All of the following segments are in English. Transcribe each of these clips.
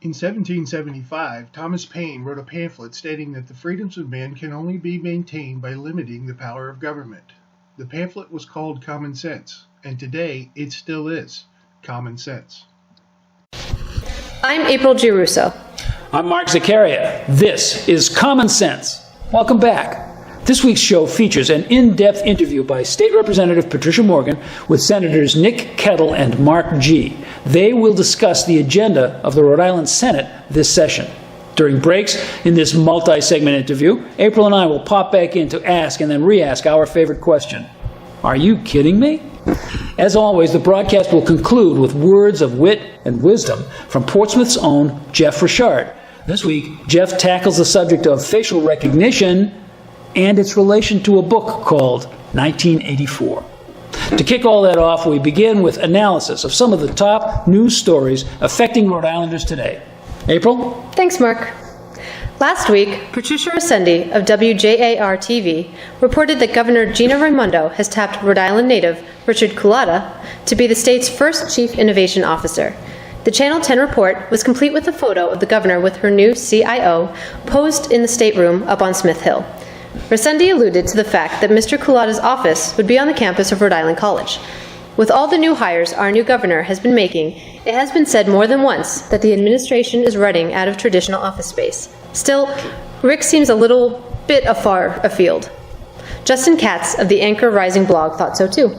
In 1775, Thomas Paine wrote a pamphlet stating that the freedoms of men can only be maintained by limiting the power of government. The pamphlet was called Common Sense, and today it still is common sense. I'm April Giarrusso. I'm Mark Zaccaria. This is Common Sense. Welcome back. This week's show features an in-depth interview by State Representative Patricia Morgan with Senators Nick Kettle and Mark G. They will discuss the agenda of the Rhode Island Senate this session. During breaks in this multi-segment interview, April and I will pop back in to ask and then re-ask our favorite question. Are you kidding me? As always, the broadcast will conclude with words of wit and wisdom from Portsmouth's own Jeff Richard. This week, Jeff tackles the subject of facial recognition and its relation to a book called 1984. To kick all that off, we begin with analysis of some of the top news stories affecting Rhode Islanders today. April? Thanks, Mark. Last week, Patricia Rossendi of WJAR-TV reported that Governor Gina Raimondo has tapped Rhode Island native Richard Culotta to be the state's first Chief Innovation Officer. The Channel 10 report was complete with a photo of the governor with her new CIO posed in the stateroom up on Smith Hill. Rossendi alluded to the fact that Mr. Culotta's office would be on the campus of Rhode Island College. With all the new hires our new governor has been making, it has been said more than once that the administration is running out of traditional office space. Still, Rick seems a little bit far afield. Justin Katz of the Anchor Rising blog thought so too.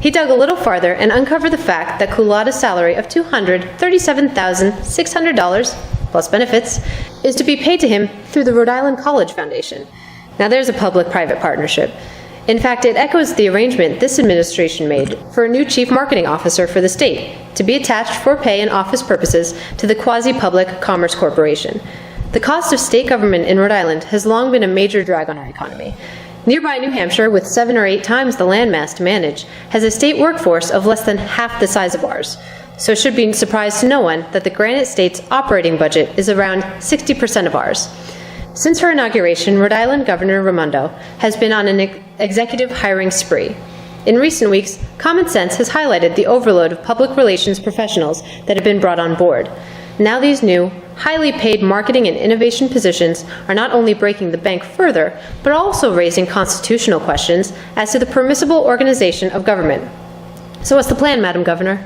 He dug a little farther and uncovered the fact that Culotta's salary of $237,600 plus benefits is to be paid to him through the Rhode Island College Foundation. Now there's a public-private partnership. In fact, it echoes the arrangement this administration made for a new chief marketing officer for the state to be attached for pay and office purposes to the quasi-public Commerce Corporation. The cost of state government in Rhode Island has long been a major drag on our economy. Nearby New Hampshire, with 7 or 8 times the landmass to manage, has a state workforce of less than half the size of ours. So it should be a surprise to no one that the Granite State's operating budget is around 60% of ours. Since her inauguration, Rhode Island Governor Raimondo has been on an executive hiring spree. In recent weeks, Common Sense has highlighted the overload of public relations professionals that have been brought on board. Now these new, highly paid marketing and innovation positions are not only breaking the bank further, but also raising constitutional questions as to the permissible organization of government. So what's the plan, Madam Governor?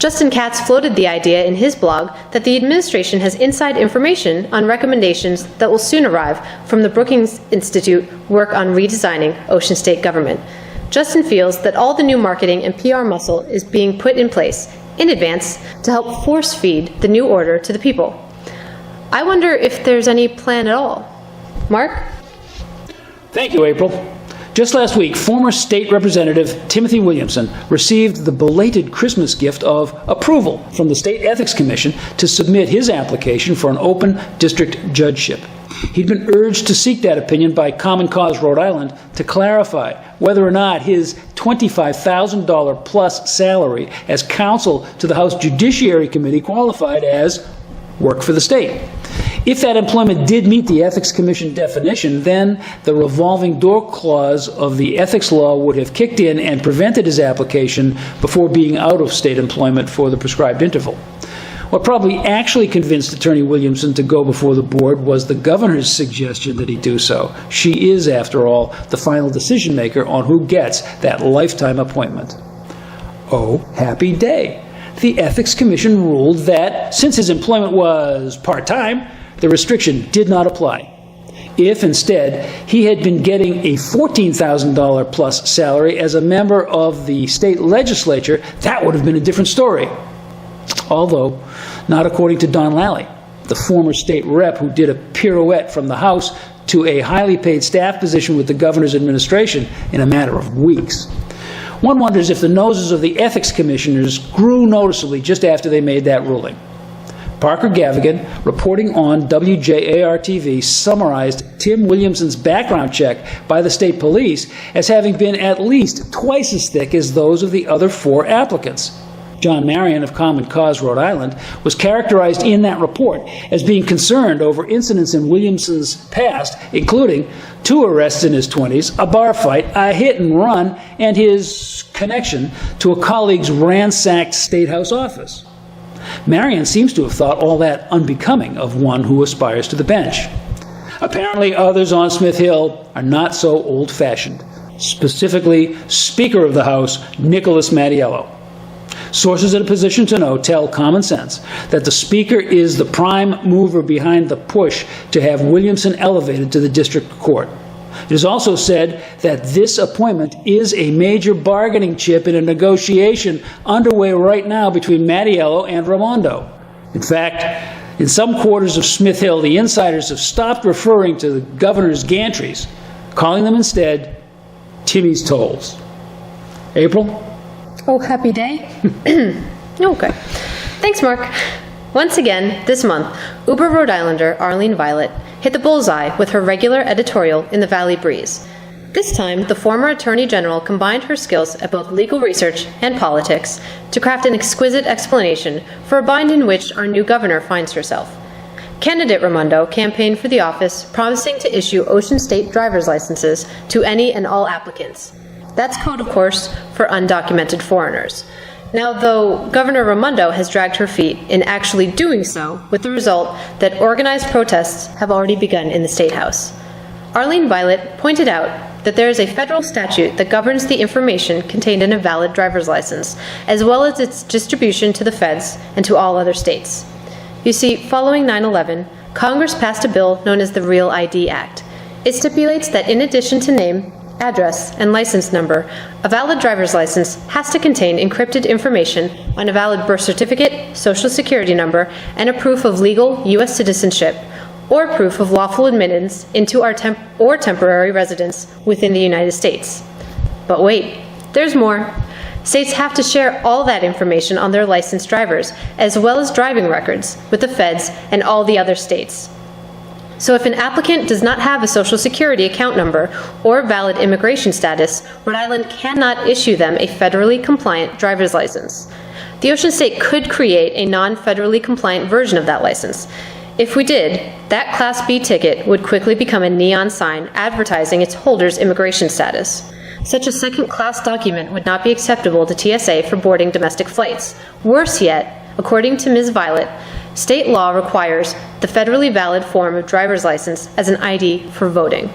Justin Katz floated the idea in his blog that the administration has inside information on recommendations that will soon arrive from the Brookings Institute work on redesigning Ocean State government. Justin feels that all the new marketing and PR muscle is being put in place in advance to help force-feed the new order to the people. I wonder if there's any plan at all. Mark? Thank you, April. Just last week, former State Representative Timothy Williamson received the belated Christmas gift of approval from the State Ethics Commission to submit his application for an open district judgeship. He'd been urged to seek that opinion by Common Cause Rhode Island to clarify whether or not his $25,000 plus salary as counsel to the House Judiciary Committee qualified as work for the state. If that employment did meet the Ethics Commission definition, then the revolving door clause of the ethics law would have kicked in and prevented his application before being out of state employment for the prescribed interval. What probably actually convinced Attorney Williamson to go before the board was the governor's suggestion that he do so. She is, after all, the final decision maker on who gets that lifetime appointment. Oh, happy day. The Ethics Commission ruled that since his employment was part-time, the restriction did not apply. If instead he had been getting a $14,000 plus salary as a member of the state legislature, that would have been a different story. Although, not according to Don Lally, the former state rep who did a pirouette from the House to a highly paid staff position with the governor's administration in a matter of weeks. One wonders if the noses of the ethics commissioners grew noticeably just after they made that ruling. Parker Gavigan, reporting on WJAR-TV, summarized Tim Williamson's background check by the state police as having been at least twice as thick as those of the other 4 applicants. John Marion of Common Cause Rhode Island was characterized in that report as being concerned over incidents in Williamson's past, including 2 arrests in his 20s, a bar fight, a hit and run, and his connection to a colleague's ransacked Statehouse office. Marion seems to have thought all that unbecoming of one who aspires to the bench. Apparently, others on Smith Hill are not so old-fashioned, specifically Speaker of the House Nicholas Mattiello. Sources in a position to know tell common sense that the Speaker is the prime mover behind the push to have Williamson elevated to the district court. It is also said that this appointment is a major bargaining chip in a negotiation underway right now between Mattiello and Raimondo. In fact, in some quarters of Smith Hill, the insiders have stopped referring to the governor's gantries, calling them instead Timmy's tolls. April? Oh, happy day. Okay. Thanks, Mark. Once again, this month, Uber Rhode Islander Arlene Violet hit the bullseye with her regular editorial in the Valley Breeze. This time, the former Attorney General combined her skills at both legal research and politics to craft an exquisite explanation for a bind in which our new governor finds herself. Candidate Raimondo campaigned for the office, promising to issue Ocean State driver's licenses to any and all applicants. That's code, of course, for undocumented foreigners. Now, though, Governor Raimondo has dragged her feet in actually doing so, with the result that organized protests have already begun in the State House. Arlene Violet pointed out that there is a federal statute that governs the information contained in a valid driver's license, as well as its distribution to the feds and to all other states. You see, following 9/11, Congress passed a bill known as the Real ID Act. It stipulates that in addition to name, address, and license number, a valid driver's license has to contain encrypted information on a valid birth certificate, social security number, and a proof of legal U.S. citizenship, or proof of lawful admittance into our temporary residence within the United States. But wait, there's more. States have to share all that information on their licensed drivers, as well as driving records, with the feds and all the other states. So if an applicant does not have a Social Security account number or valid immigration status, Rhode Island cannot issue them a federally compliant driver's license. The Ocean State could create a non-federally compliant version of that license. If we did, that Class B ticket would quickly become a neon sign advertising its holder's immigration status. Such a second-class document would not be acceptable to TSA for boarding domestic flights. Worse yet, according to Ms. Violet, state law requires the federally valid form of driver's license as an ID for voting.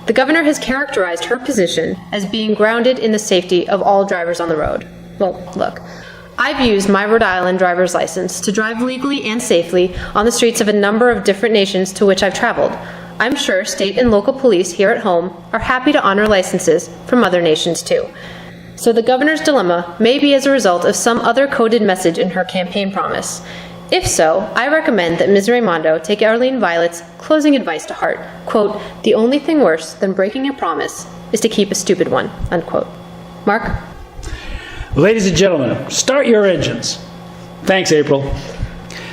The governor has characterized her position as being grounded in the safety of all drivers on the road. Well, look, I've used my Rhode Island driver's license to drive legally and safely on the streets of a number of different nations to which I've traveled. I'm sure state and local police here at home are happy to honor licenses from other nations too. So the governor's dilemma may be as a result of some other coded message in her campaign promise. If so, I recommend that Ms. Raimondo take Arlene Violet's closing advice to heart. Quote, "The only thing worse than breaking a promise is to keep a stupid one." Unquote. Mark? Ladies and gentlemen, start your engines. Thanks, April.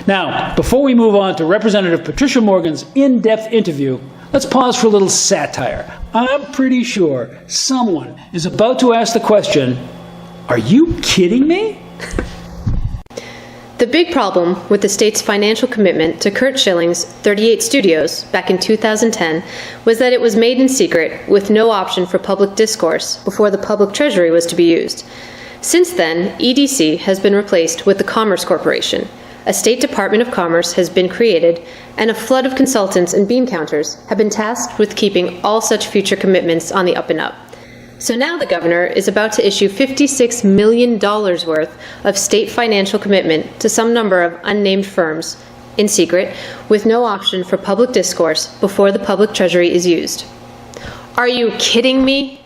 Now, before we move on to Representative Patricia Morgan's in-depth interview, let's pause for a little satire. I'm pretty sure someone is about to ask the question, are you kidding me? The big problem with the state's financial commitment to Curt Schilling's 38 Studios back in 2010 was that it was made in secret with no option for public discourse before the public treasury was to be used. Since then, EDC has been replaced with the Commerce Corporation. A State Department of Commerce has been created, and a flood of consultants and bean counters have been tasked with keeping all such future commitments on the up and up. So now the governor is about to issue $56 million worth of state financial commitment to some number of unnamed firms, in secret, with no option for public discourse before the public treasury is used. Are you kidding me?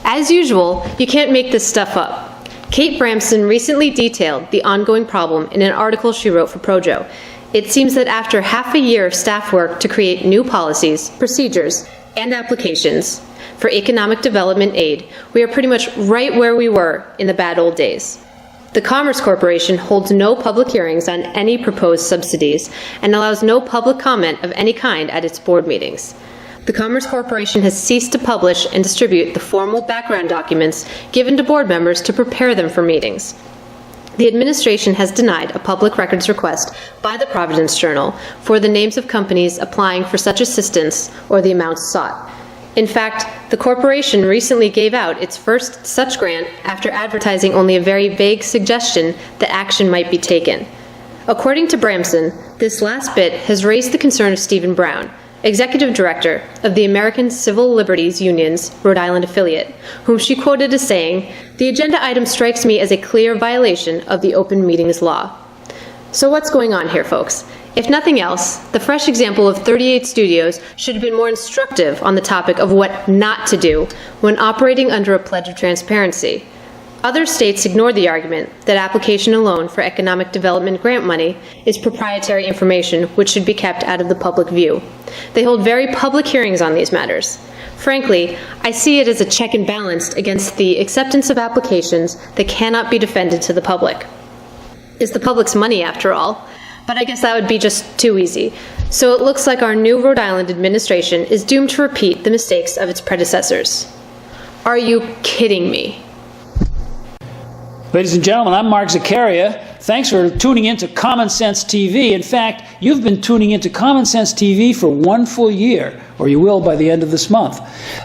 As usual, you can't make this stuff up. Kate Bramson recently detailed the ongoing problem in an article she wrote for Projo. It seems that after half a year of staff work to create new policies, procedures, and applications for economic development aid, we are pretty much right where we were in the bad old days. The Commerce Corporation holds no public hearings on any proposed subsidies and allows no public comment of any kind at its board meetings. The Commerce Corporation has ceased to publish and distribute the formal background documents given to board members to prepare them for meetings. The administration has denied a public records request by the Providence Journal for the names of companies applying for such assistance or the amounts sought. In fact, the corporation recently gave out its first such grant after advertising only a very vague suggestion that action might be taken. According to Bramson, this last bit has raised the concern of Stephen Brown, Executive Director of the American Civil Liberties Union's Rhode Island affiliate, whom she quoted as saying, "The agenda item strikes me as a clear violation of the open meetings law." So what's going on here, folks? If nothing else, the fresh example of 38 studios should have been more instructive on the topic of what not to do when operating under a pledge of transparency. Other states ignore the argument that application alone for economic development grant money is proprietary information which should be kept out of the public view. They hold very public hearings on these matters. Frankly, I see it as a check and balance against the acceptance of applications that cannot be defended to the public. It's the public's money, after all, but I guess that would be just too easy. So it looks like our new Rhode Island administration is doomed to repeat the mistakes of its predecessors. Are you kidding me? Ladies and gentlemen, I'm Mark Zaccaria. Thanks for tuning in to Common Sense TV. In fact, you've been tuning into Common Sense TV for 1 full year, or you will by the end of this month.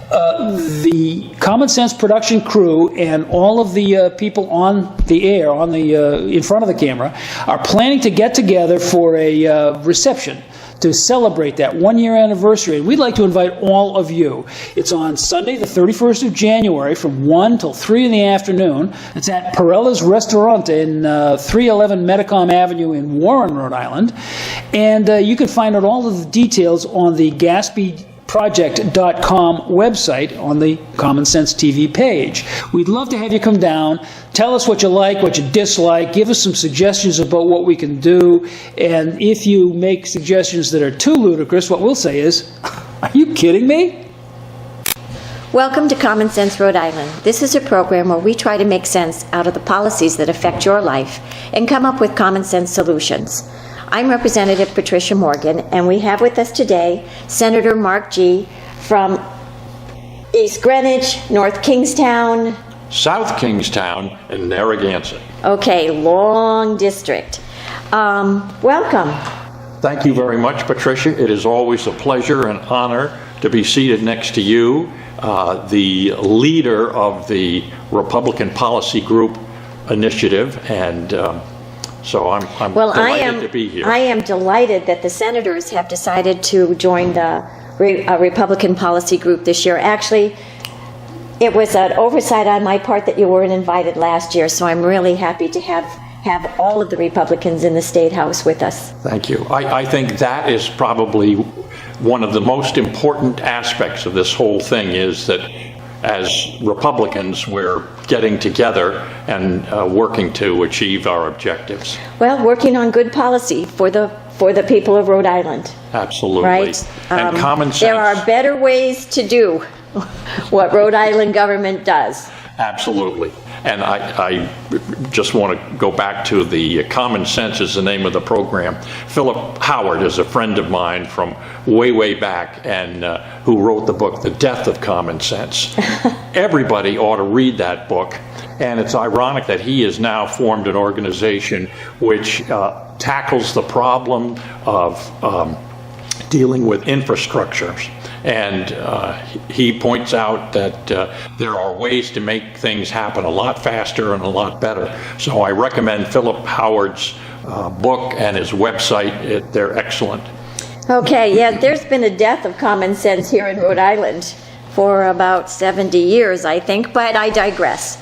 The Common Sense production crew and all of the people on the air, in front of the camera, are planning to get together for a reception to celebrate that 1-year anniversary. And we'd like to invite all of you. It's on Sunday, the 31st of January, from 1 till 3 in the afternoon. It's at Perella's Restaurant in 311 Metacom Avenue in Warren, Rhode Island. And you can find out all of the details on the GatsbyProject.com website on the Common Sense TV page. We'd love to have you come down, tell us what you like, what you dislike, give us some suggestions about what we can do, and if you make suggestions that are too ludicrous, what we'll say is, are you kidding me? Welcome to Common Sense Rhode Island. This is a program where we try to make sense out of the policies that affect your life and come up with common sense solutions. I'm Representative Patricia Morgan, and we have with us today Senator Mark G. from East Greenwich, North Kingstown, South Kingstown, and Narragansett. Okay, long district. Welcome. Thank you very much, Patricia. It is always a pleasure and honor to be seated next to you, the leader of the Republican Policy Group Initiative, and so I'm delighted to be here. I am delighted that the senators have decided to join the Republican Policy Group this year. Actually, it was an oversight on my part that you weren't invited last year, so I'm really happy to have all of the Republicans in the State House with us. Thank you. I think that is probably one of the most important aspects of this whole thing, is that as Republicans, we're getting together and working to achieve our objectives. Well, working on good policy for the people of Rhode Island. Absolutely. Right? And common sense. There are better ways to do what Rhode Island government does. Absolutely. And I just want to go back to the Common Sense is the name of the program. Philip Howard is a friend of mine from way back, and who wrote the book, The Death of Common Sense. Everybody ought to read that book. And it's ironic that he has now formed an organization which tackles the problem of dealing with infrastructures. And he points out that there are ways to make things happen a lot faster and a lot better. So I recommend Philip Howard's book and his website. They're excellent. Okay, yeah, there's been a death of common sense here in Rhode Island for about 70 years, I think, but I digress.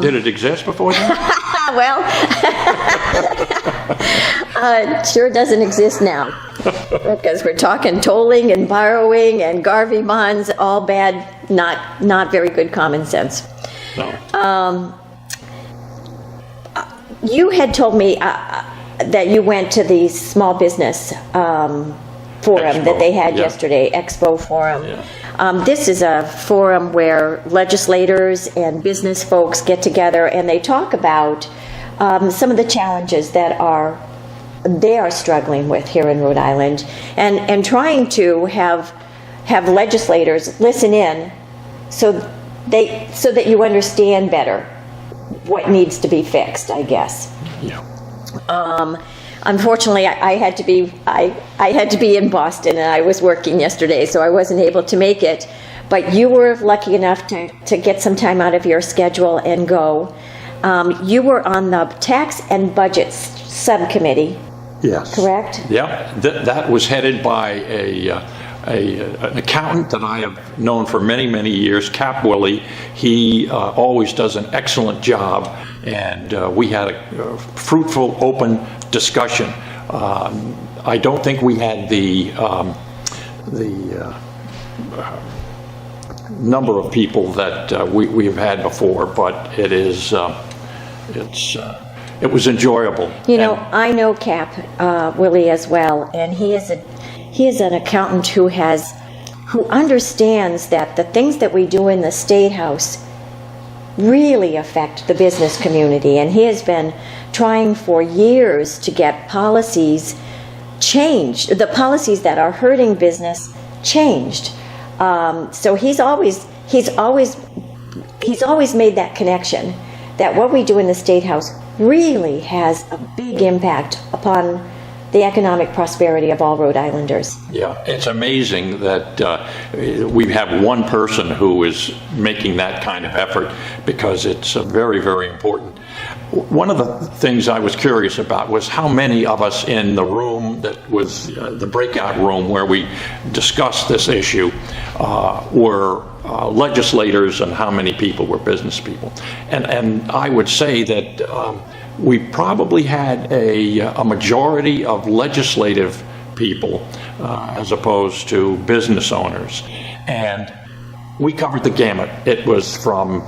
Did it exist before then? Well, it sure doesn't exist now, because we're talking tolling and borrowing and Garvey bonds, all bad, not very good common sense. No. You had told me that you went to the small business forum Expo, that they had yeah. yesterday, Expo Forum. Yeah. This is a forum where legislators and business folks get together and they talk about some of the challenges that they are struggling with here in Rhode Island, and trying to have legislators listen in so that you understand better what needs to be fixed, I guess. Yeah. Unfortunately, I had to be in Boston, and I was working yesterday, so I wasn't able to make it. But you were lucky enough to get some time out of your schedule and go. You were on the Tax and Budget subcommittee, Yes. correct? Yep. That was headed by an accountant that I have known for many, many years, Cap Willie. He always does an excellent job, and we had a fruitful, open discussion. I don't think we had the number of people that we've had before, but it was enjoyable. You know, I know Cap Willie as well, and he is an accountant who understands that the things that we do in the State House really affect the business community, and he has been trying for years to get policies changed, the policies that are hurting business changed. So he's always made that connection that what we do in the State House really has a big impact upon the economic prosperity of all Rhode Islanders. Yeah, it's amazing that we have one person who is making that kind of effort, because it's very, very important. One of the things I was curious about was how many of us in the room that was the breakout room where we discussed this issue were legislators, and how many people were business people. And I would say that we probably had a majority of legislative people as opposed to business owners. And we covered the gamut. It was from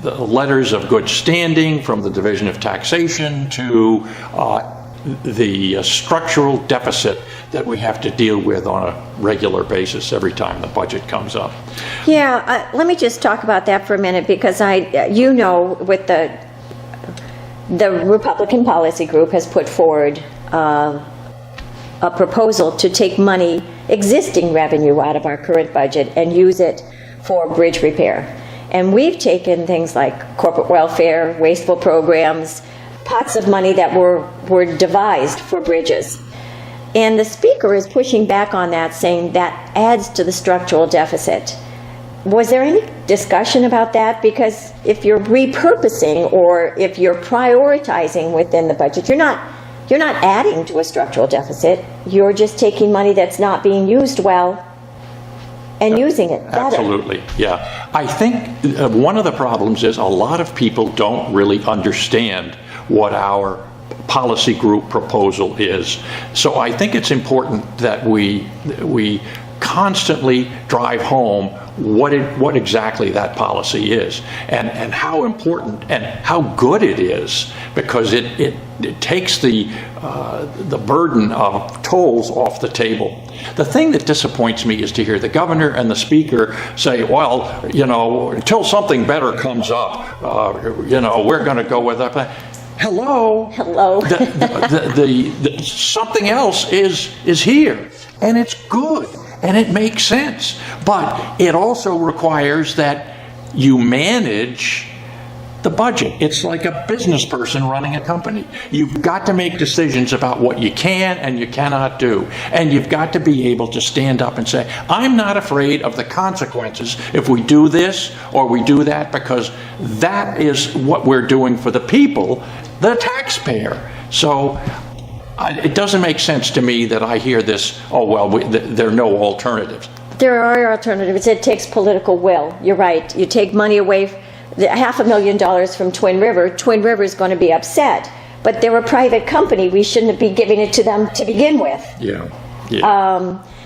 the letters of good standing from the Division of Taxation to the structural deficit that we have to deal with on a regular basis every time the budget comes up. Yeah, let me just talk about that for a minute, because with the Republican Policy Group has put forward a proposal to take money, existing revenue, out of our current budget and use it for bridge repair. And we've taken things like corporate welfare, wasteful programs, pots of money that were devised for bridges. And the Speaker is pushing back on that, saying that adds to the structural deficit. Was there any discussion about that? Because if you're repurposing, or if you're prioritizing within the budget, you're not adding to a structural deficit. You're just taking money that's not being used well and using it better. Absolutely, yeah. I think one of the problems is a lot of people don't really understand what our policy group proposal is. So I think it's important that we constantly drive home what exactly that policy is, and how important and how good it is, because it takes the burden of tolls off the table. The thing that disappoints me is to hear the governor and the speaker say, well, until something better comes up, we're going to go with that. Hello. The something else is here, and it's good, and it makes sense. But it also requires that you manage the budget. It's like a business person running a company. You've got to make decisions about what you can and you cannot do. And you've got to be able to stand up and say, I'm not afraid of the consequences if we do this or we do that, because that is what we're doing for the people, the taxpayer. So it doesn't make sense to me that I hear this, there are no alternatives. There are alternatives. It takes political will. You're right. You take money away, $500,000 from Twin River. Twin River is going to be upset. But they're a private company. We shouldn't be giving it to them to begin with. Yeah.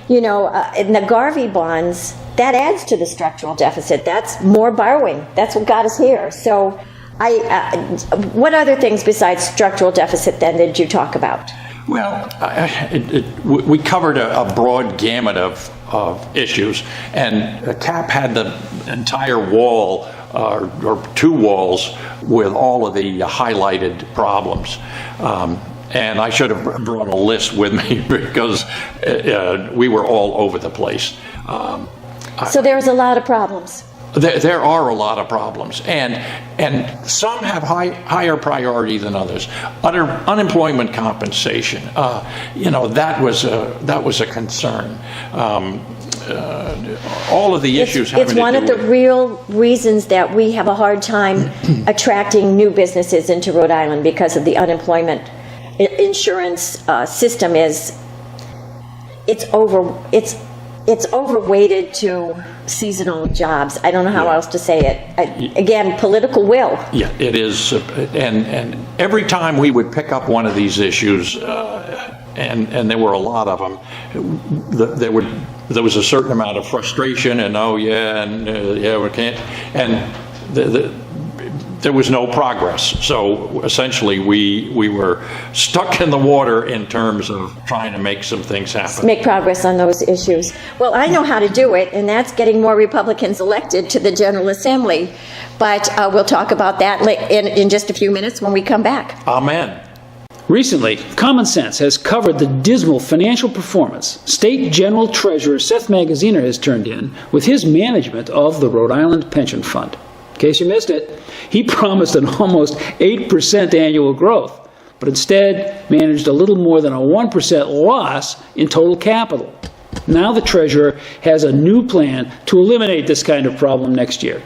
In the Garvey bonds, that adds to the structural deficit. That's more borrowing. That's what got us here. So what other things besides structural deficit then did you talk about? Well, we covered a broad gamut of issues, and CAP had the entire wall or two walls with all of the highlighted problems. And I should have brought a list with me because we were all over the place. So there's a lot of problems. There are a lot of problems, and some have higher priority than others. Unemployment compensation, that was a concern. all of the issues having to do with... It's one of the real reasons that we have a hard time attracting new businesses into Rhode Island because of the unemployment. Insurance system is, it's overweighted to seasonal jobs. I don't know how else to say it. Again, political will. Yeah, it is. And every time we would pick up one of these issues, and there were a lot of them, there was a certain amount of frustration and we can't, and there was no progress. So essentially we were stuck in the water in terms of trying to make some things happen. Make progress on those issues. Well, I know how to do it, and that's getting more Republicans elected to the General Assembly. But we'll talk about that in just a few minutes when we come back. Amen. Recently, Common Sense has covered the dismal financial performance State General Treasurer Seth Magaziner has turned in with his management of the Rhode Island Pension Fund. In case you missed it, he promised an almost 8% annual growth, but instead managed a little more than a 1% loss in total capital. Now the treasurer has a new plan to eliminate this kind of problem next year.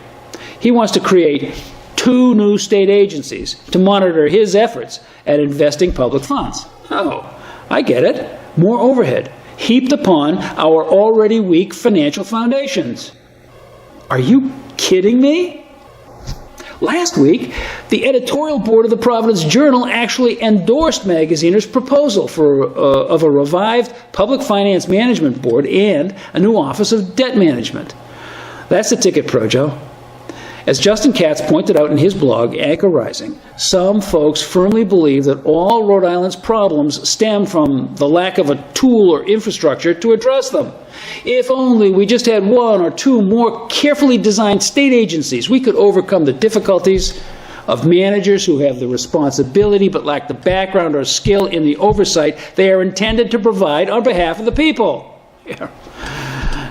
He wants to create 2 new state agencies to monitor his efforts at investing public funds. Oh, I get it. More overhead heaped upon our already weak financial foundations. Are you kidding me? Last week, the editorial board of the Providence Journal actually endorsed Magaziner's proposal of a revived Public Finance Management Board and a new Office of Debt Management. That's the ticket, Projo. As Justin Katz pointed out in his blog, Anchor Rising, some folks firmly believe that all Rhode Island's problems stem from the lack of a tool or infrastructure to address them. If only we just had 1 or 2 more carefully designed state agencies, we could overcome the difficulties of managers who have the responsibility but lack the background or skill in the oversight they are intended to provide on behalf of the people. Yeah.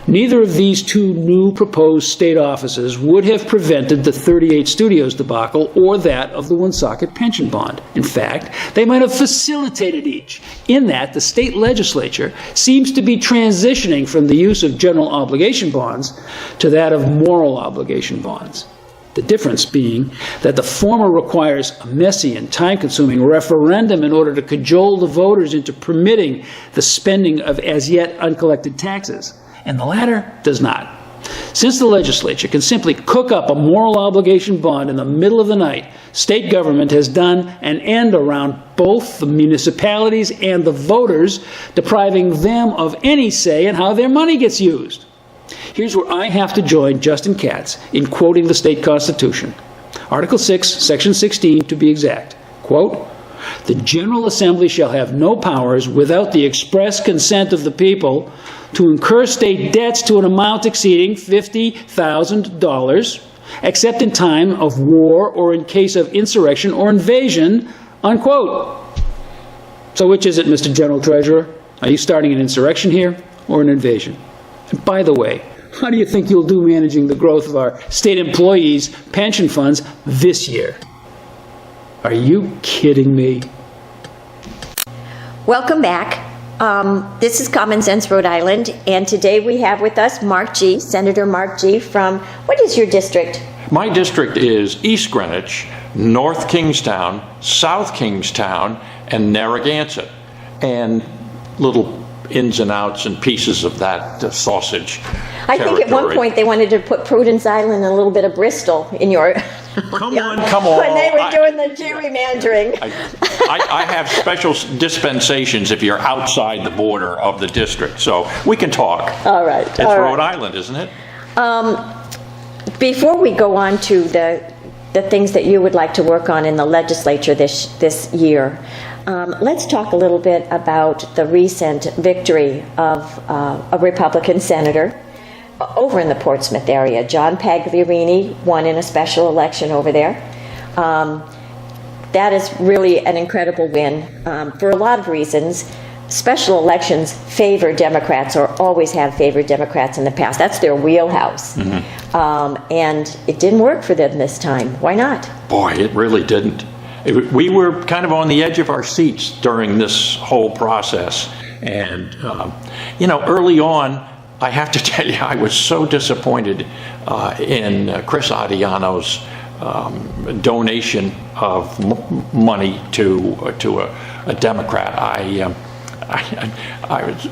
Neither of these 2 new proposed state offices would have prevented the 38 Studios debacle or that of the Woonsocket pension bond. In fact, they might have facilitated each, in that the state legislature seems to be transitioning from the use of general obligation bonds to that of moral obligation bonds. The difference being that the former requires a messy and time-consuming referendum in order to cajole the voters into permitting the spending of as yet uncollected taxes, and the latter does not. Since the legislature can simply cook up a moral obligation bond in the middle of the night, state government has done an end around both the municipalities and the voters, depriving them of any say in how their money gets used. Here's where I have to join Justin Katz in quoting the state constitution. Article 6, Section 16 to be exact. Quote, "The General Assembly shall have no powers without the express consent of the people to incur state debts to an amount exceeding $50,000, except in time of war or in case of insurrection or invasion," unquote. So which is it, Mr. General Treasurer? Are you starting an insurrection here or an invasion? And by the way, how do you think you'll do managing the growth of our state employees' pension funds this year? Are you kidding me? Welcome back. This is Common Sense Rhode Island, and today we have with us Mark G., Senator Mark G. from, what is your district? My district is East Greenwich, North Kingstown, South Kingstown, and Narragansett, and little ins and outs and pieces of that sausage I think at one point they wanted to put Prudence Island and a little bit of Bristol in your... Come on. When they were doing the gerrymandering. I have special dispensations if you're outside the border of the district, so we can talk. All right. It's Rhode Island, isn't it? Before we go on to the things that you would like to work on in the legislature this year, let's talk a little bit about the recent victory of a Republican senator over in the Portsmouth area. John Pagliarini won in a special election over there. That is really an incredible win for a lot of reasons. Special elections favor Democrats, or always have favored Democrats in the past. That's their wheelhouse. Mm-hmm. And it didn't work for them this time. Why not? Boy, it really didn't. We were kind of on the edge of our seats during this whole process. And, early on, I have to tell you, I was so disappointed in Chris Adiano's donation of money to a Democrat. I was,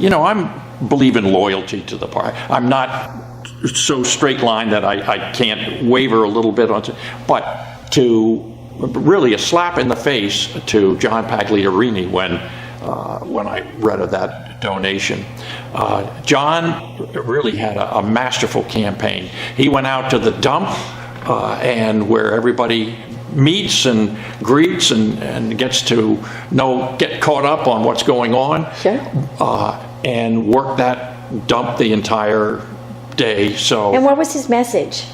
I'm believe in loyalty to the party. I'm not so straight line that I can't waver a little bit on it, but to really a slap in the face to John Pagliarini when I read of that donation. John really had a masterful campaign. He went out to the dump and where everybody meets and greets and gets to get caught up on what's going on. Sure. And work that dump the entire day. So. And what was his message?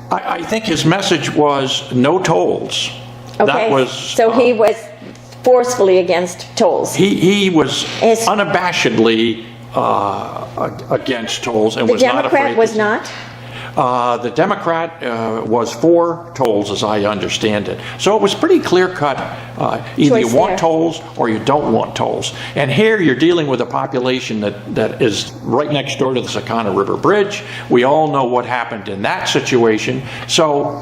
I think his message was no tolls. Okay. That was. So he was forcefully against tolls. He was unabashedly against tolls and was not afraid. The Democrat was not? The Democrat was for tolls, as I understand it. So it was pretty clear-cut. Either you want tolls or you don't want tolls. And here you're dealing with a population that is right next door to the Zaccaria River Bridge. We all know what happened in that situation. So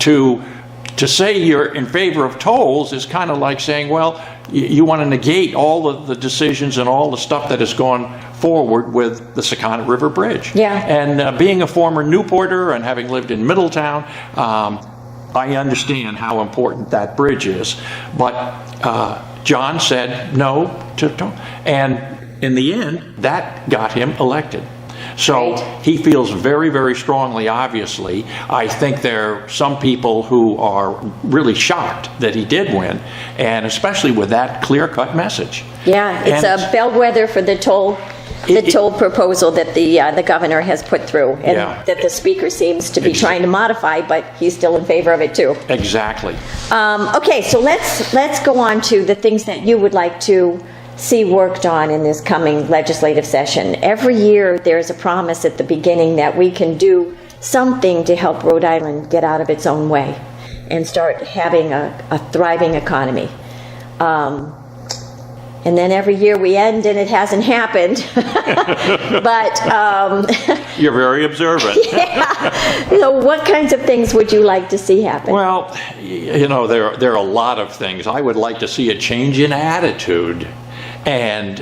to say you're in favor of tolls is kind of like saying, well, you want to negate all of the decisions and all the stuff that has gone forward with the Zaccaria River Bridge. Yeah. And being a former Newporter and having lived in Middletown, I understand how important that bridge is. But John said no to toll. And in the end, that got him elected. So he feels very, very strongly, obviously. I think there are some people who are really shocked that he did win, and especially with that clear-cut message. Yeah, it's a bellwether for the toll proposal that the governor has put through, and that the speaker seems to be trying to modify, but he's still in favor of it too. Exactly. Okay, so let's go on to the things that you would like to see worked on in this coming legislative session. Every year there's a promise at the beginning that we can do something to help Rhode Island get out of its own way and start having a thriving economy. And then every year we end and it hasn't happened. But you're very observant. Yeah. What kinds of things would you like to see happen? Well, there are a lot of things. I would like to see a change in attitude. And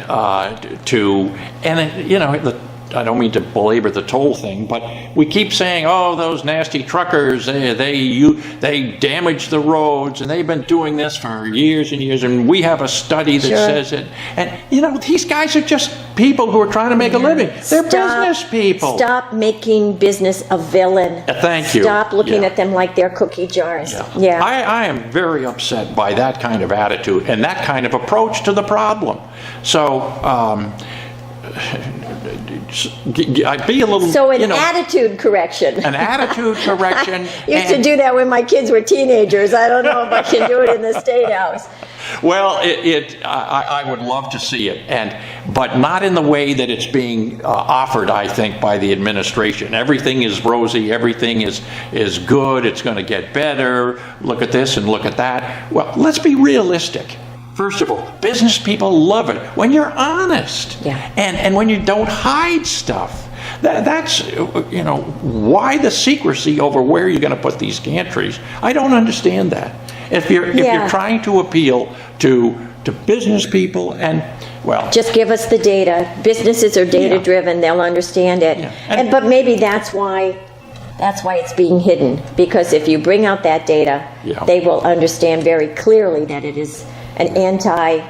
I don't mean to belabor the toll thing, but we keep saying, oh, those nasty truckers, they damage the roads, and they've been doing this for years and years, and we have a study that says it. And, these guys are just people who are trying to make a living. They're business people. Stop making business a villain. Thank you. Stop looking at them like they're cookie jars. Yeah. I am very upset by that kind of attitude and that kind of approach to the problem. So, I'd be a little. So attitude correction. An attitude correction. Used to do that when my kids were teenagers. I don't know if I can do it in the State House. Well, I would love to see it, but not in the way that it's being offered, I think, by the administration. Everything is rosy, everything is good, it's going to get better, look at this and look at that. Well, let's be realistic. First of all, business people love it when you're honest, and when you don't hide stuff. That's why the secrecy over where you're going to put these gantries. I don't understand that. If you're trying to appeal to business people just give us the data. Businesses are data driven; they'll understand it. Yeah. But maybe that's why it's being hidden, because if you bring out that data, they will understand very clearly that it is an anti-economy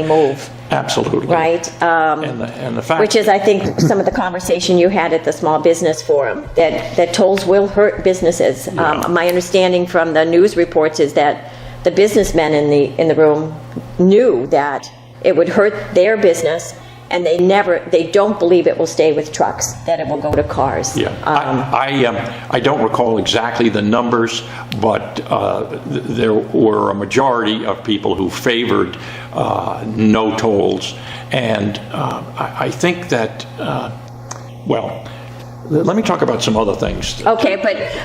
move. Absolutely. Right? And the fact, which is, I think, some of the conversation you had at the Small Business Forum, that tolls will hurt businesses. My understanding from the news reports is that the businessmen in the room knew that it would hurt their business, and they don't believe it will stay with trucks, that it will go to cars. Yeah, I don't recall exactly the numbers, but there were a majority of people who favored no tolls, and I think that, let me talk about some other things. Okay,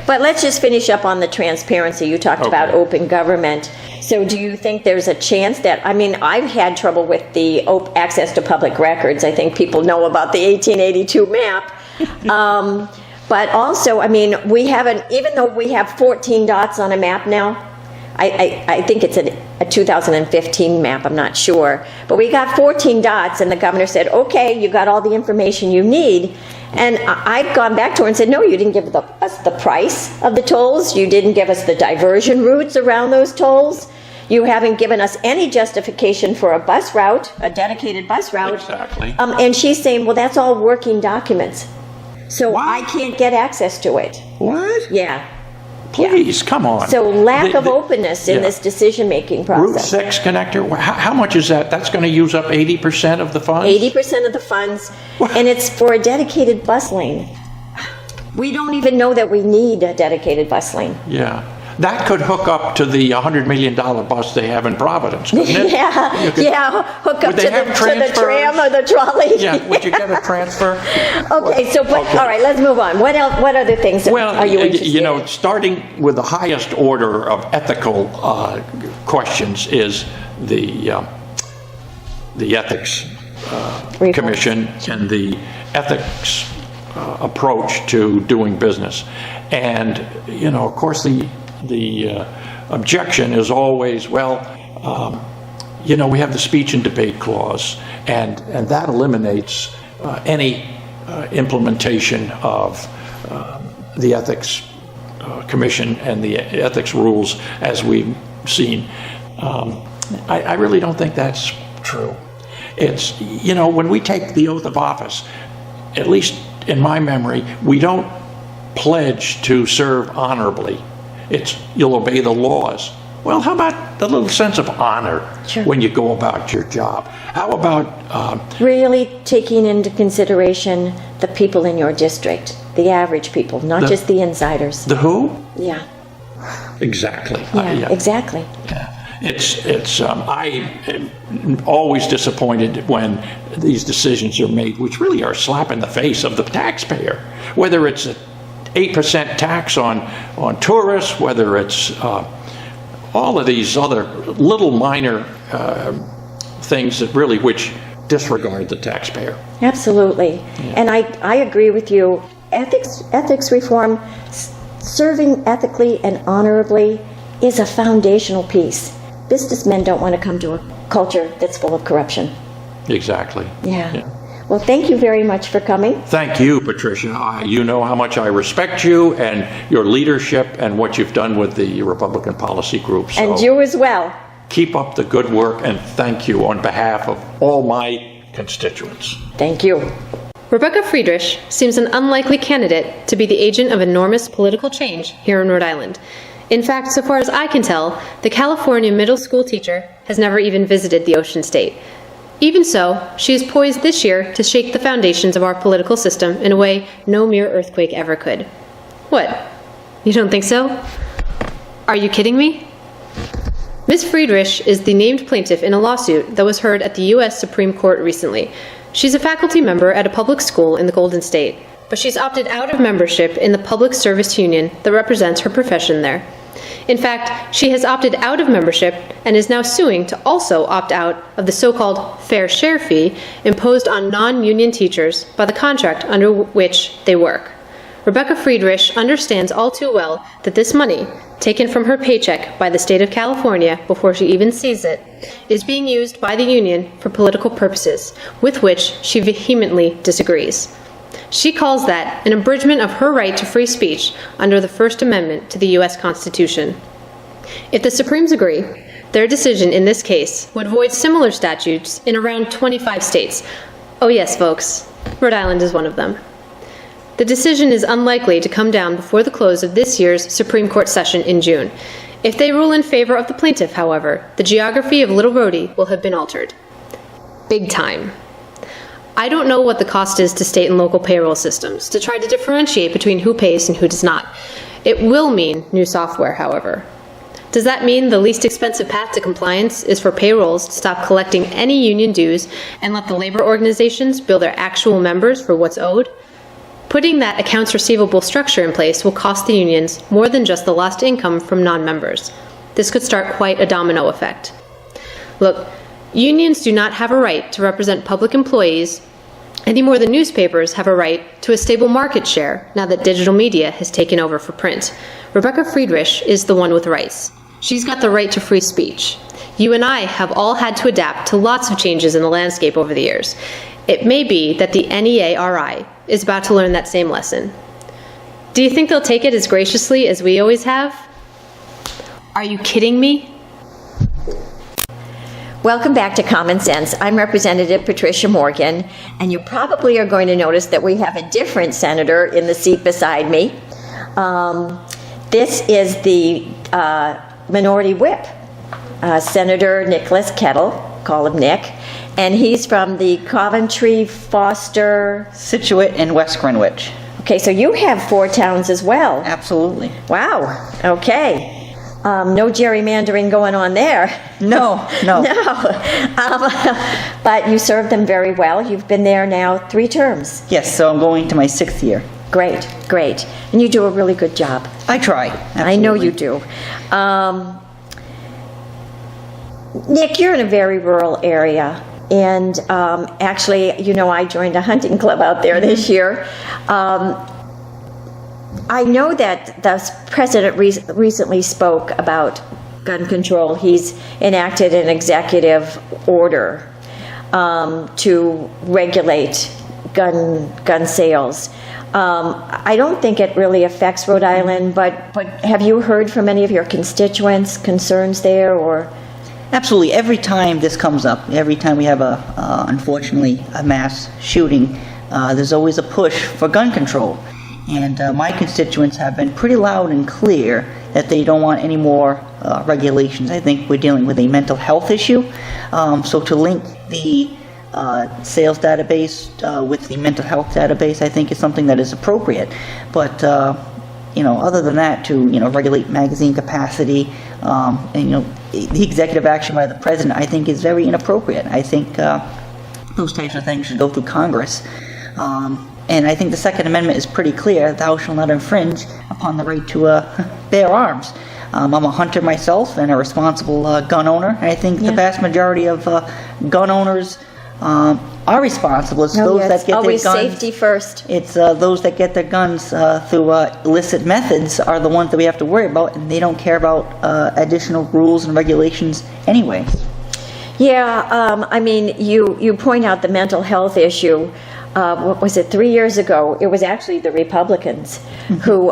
but let's just finish up on the transparency. You talked about open government. So do you think there's a chance that, I mean, I've had trouble with the access to public records. I think people know about the 1882 map. But also, I mean, we haven't, even though we have 14 dots on a map now, I think it's a 2015 map, I'm not sure. But we got 14 dots, and the governor said, okay, you got all the information you need. And I've gone back to her and said, no, you didn't give us the price of the tolls. You didn't give us the diversion routes around those tolls. You haven't given us any justification for a bus route, a dedicated bus route. Exactly. And she's saying, well, that's all working documents. So What? I can't get access to it. What? Yeah. Please, come on. So lack of openness in yeah. this decision-making Route process. 6 connector, how much is that? That's going to use up 80% of the funds? 80% of the funds, What? and it's for a dedicated bus lane. We don't even know that we need a dedicated bus lane. Yeah. That could hook up to the $100 million bus they have in Providence, couldn't it? Yeah, could- yeah, hook up Would they to have the transfers? tram or the trolley. Yeah, would you get a transfer? Okay, so, but, Okay. all right, let's move on. What else, what other things Well, are you interested you know, in? starting with the highest order of ethical questions is the Ethics Reform. Commission and the ethics approach to doing business. And, you know, of course, the objection is always, well, you know, we have the speech and debate clause, and that eliminates any implementation of the Ethics Commission and the ethics rules as we've seen. I really don't think that's true. It's, you know, when we take the oath of office, at least in my memory, we don't pledge to serve honorably. It's, you'll obey the laws. Well, how about the little sense of honor Sure. when you go about your job? How about Really taking into consideration the people in your district, the average people, not just the insiders. the who? Yeah, Exactly. yeah, exactly. Yeah. I am always disappointed when these decisions are made, which really are a slap in the face of the taxpayer. Whether it's an 8% tax on tourists, whether it's all of these other little minor things that really which disregard the taxpayer. Absolutely. And I agree with you. Ethics reform, serving ethically and honorably is a foundational piece. Businessmen don't want to come to a culture that's full of corruption. Exactly. Yeah. Well, thank you very much for coming. Thank you, Patricia. You know how much I respect you and your leadership and what you've done with the Republican Policy Group. So And you as well. keep up the good work, and thank you on behalf of all my constituents. Thank you. Rebecca Friedrich seems an unlikely candidate to be the agent of enormous political change here in Rhode Island. In fact, so far as I can tell, the California middle school teacher has never even visited the Ocean State. Even so, she is poised this year to shake the foundations of our political system in a way no mere earthquake ever could. What? You don't think so? Are you kidding me? Ms. Friedrich is the named plaintiff in a lawsuit that was heard at the U.S. Supreme Court recently. She's a faculty member at a public school in the Golden State, but she's opted out of membership in the public service union that represents her profession there. In fact, she has opted out of membership and is now suing to also opt out of the so-called fair share fee imposed on non-union teachers by the contract under which they work. Rebecca Friedrich understands all too well that this money, taken from her paycheck by the state of California before she even sees it, is being used by the union for political purposes, with which she vehemently disagrees. She calls that an abridgment of her right to free speech under the First Amendment to the U.S. Constitution. If the Supremes agree, their decision in this case would void similar statutes in around 25 states. Oh yes, folks, Rhode Island is one of them. The decision is unlikely to come down before the close of this year's Supreme Court session in June. If they rule in favor of the plaintiff, however, the geography of Little Rhodey will have been altered. Big time. I don't know what the cost is to state and local payroll systems to try to differentiate between who pays and who does not. It will mean new software, however. Does that mean the least expensive path to compliance is for payrolls to stop collecting any union dues and let the labor organizations bill their actual members for what's owed? Putting that accounts receivable structure in place will cost the unions more than just the lost income from non-members. this could start quite a domino effect. Look, unions do not have a right to represent public employees any more than newspapers have a right to a stable market share now that digital media has taken over for print. Rebecca Friedrich is the one with rights. She's got the right to free speech. You and I have all had to adapt to lots of changes in the landscape over the years. It may be that the NEARI is about to learn that same lesson. Do you think they'll take it as graciously as we always have? Are you kidding me? Welcome back to Common Sense. I'm Representative Patricia Morgan, and you probably are going to notice that we have a different senator in the seat beside me. This is the Minority Whip, Senator Nicholas Kettle, call him Nick, and he's from the Coventry, Foster, Situate, and West Greenwich. Okay, so you have 4 towns as well. Absolutely. Wow, okay. No gerrymandering going on there. No. But you served them very well. You've been there now 3 terms. Yes, so I'm going to my 6th year. Great. And you do a really good job. I try. Absolutely. I know you do. Nick, you're in a very rural area. And actually, I joined a hunting club out there this year. I know that the president recently spoke about gun control. He's enacted an executive order to regulate gun sales. I don't think it really affects Rhode Island, but have you heard from any of your constituents concerns there, or? Absolutely. Every time this comes up, every time we have unfortunately, a mass shooting, there's always a push for gun control. And my constituents have been pretty loud and clear that they don't want any more regulations. I think we're dealing with a mental health issue. So to link the sales database with the mental health database, I think is something that is appropriate. But other than that, to regulate magazine capacity, and the executive action by the president, I think is very inappropriate. I think those types of things should go through Congress. And I think the Second Amendment is pretty clear: "Thou shalt not infringe upon the right to bear arms." I'm a hunter myself and a responsible gun owner. And I think the vast majority of gun owners are responsible. It's those that get always their guns. Safety first. It's those that get their guns through illicit methods are the ones that we have to worry about, and they don't care about additional rules and regulations anyway. Yeah, you point out the mental health issue. What was it, 3 years ago? It was actually the Republicans who,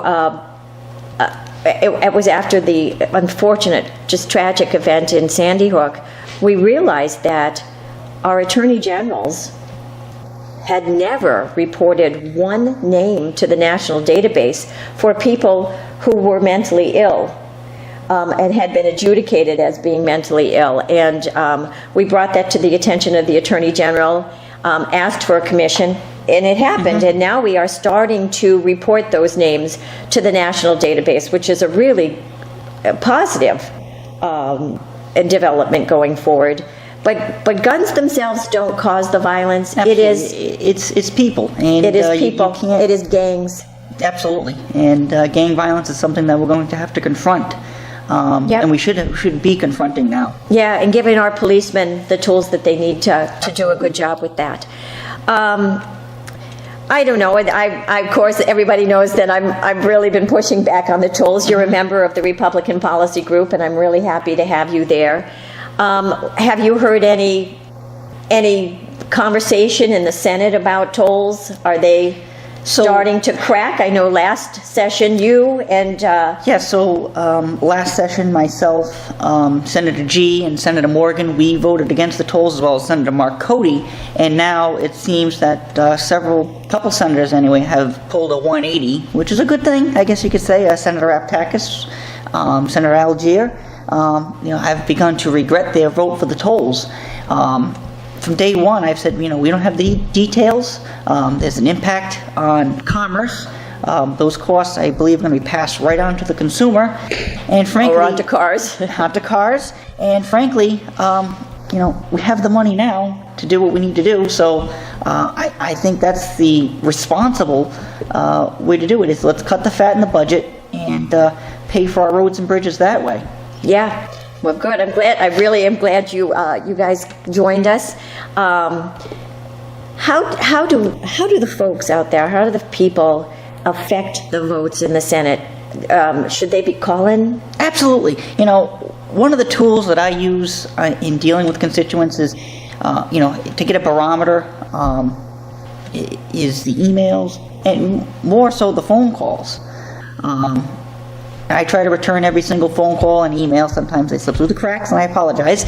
it was after the unfortunate, just tragic event in Sandy Hook, we realized that our attorney generals had never reported one name to the national database for people who were mentally ill. And had been adjudicated as being mentally ill. And we brought that to the attention of the Attorney General, asked for a commission, and it happened. And now we are starting to report those names to the national database, which is a really positive development going forward. But guns themselves don't cause the violence. Absolutely. It's people. And it is people. It is gangs. Absolutely. And gang violence is something that we're going to have to confront. And we should be confronting now. Yeah, and giving our policemen the tools that they need to do a good job with that. I don't know. I of course, everybody knows that I've really been pushing back on the tolls. You're a member of the Republican Policy Group, and I'm really happy to have you there. Have you heard any conversation in the Senate about tolls? Are they starting to crack? I know last session you and... last session myself, Senator G and Senator Morgan, we voted against the tolls, as well as Senator Mark Cody, and now it seems that couple senators anyway, have pulled a 180, which is a good thing, I guess you could say. Senator Aptakis, Senator Algier, have begun to regret their vote for the tolls. From day one, I've said, we don't have the details. There's an impact on commerce. Those costs, I believe, are going to be passed right on to the consumer. And frankly... Or onto cars. Onto cars. And frankly, we have the money now to do what we need to do. So I think that's the responsible way to do it, is let's cut the fat in the budget and pay for our roads and bridges that way. Yeah. Well, good. I really am glad you guys joined us. How do the folks out there, how do the people affect the votes in the Senate? Should they be calling? Absolutely. One of the tools that I use in dealing with constituents is, to get a barometer, is the emails, and more so the phone calls. I try to return every single phone call and email. Sometimes they slip through the cracks, and I apologize.